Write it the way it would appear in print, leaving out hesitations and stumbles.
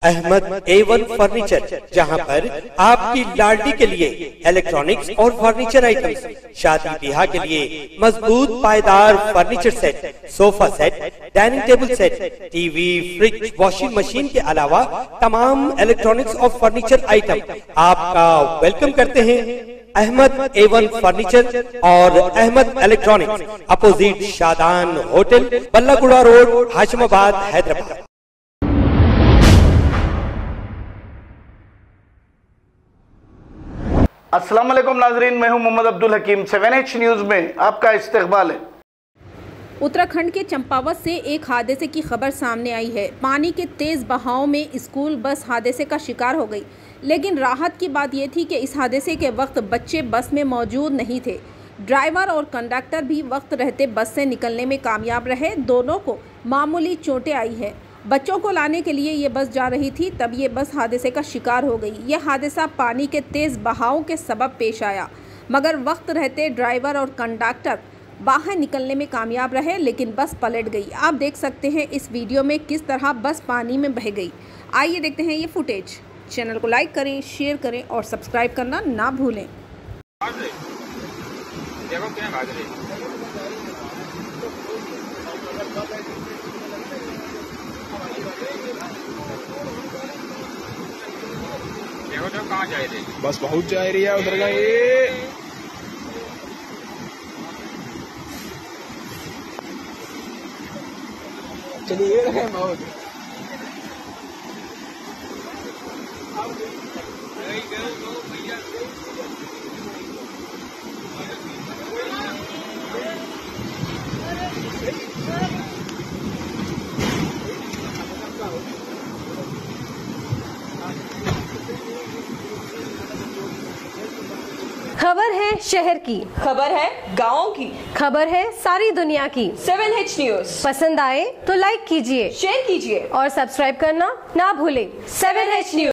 Ahmad A1 furniture, जहां पर आपकी लाडली के लिए इलेक्ट्रॉनिक्स और फर्नीचर आइटम्स, शादी ब्याह के लिए मजबूत पायदार furniture set, sofa set, dining table set, TV, fridge, washing machine के अलावा तमाम इलेक्ट्रॉनिक्स और फर्नीचर आइटम आपका वेलकम करते हैं। अहमद A1 फर्नीचर और Ahmed electronics, opposite Shadan hotel, Ballaguda road, Hashimabad, Hyderabad. अस्सलाम वालेकुम नाजरीन, मैं हूं मोहम्मद अब्दुल हकीम। 7H न्यूज़ में आपका इस्तकबाल है। उत्तराखंड के चंपावत से एक हादसे की खबर सामने आई है। पानी के तेज़ बहाव में स्कूल बस हादसे का शिकार हो गई, लेकिन राहत की बात यह थी कि इस हादसे के वक्त बच्चे बस में मौजूद नहीं थे। ड्राइवर और कंडक्टर भी वक्त रहते बस से निकलने में कामयाब रहे। दोनों को मामूली चोटें आई है। बच्चों को लाने के लिए ये बस जा रही थी, तब ये बस हादसे का शिकार हो गई। यह हादसा पानी के तेज़ बहाव के सबब पेश आया, मगर वक्त रहते ड्राइवर और कंडक्टर बाहर निकलने में कामयाब रहे, लेकिन बस पलट गई। आप देख सकते हैं इस वीडियो में किस तरह बस पानी में बह गई। आइए देखते हैं ये फुटेज। चैनल को लाइक करें, शेयर करें और सब्सक्राइब करना ना भूलें। कहाँ जा रही है? बस बहुत जा रही है उधर गई। चलिए बहुत खबर है शहर की, खबर है गाँव की, खबर है सारी दुनिया की। 7H न्यूज़ पसंद आए तो लाइक कीजिए, शेयर कीजिए और सब्सक्राइब करना ना भूलें। 7H news.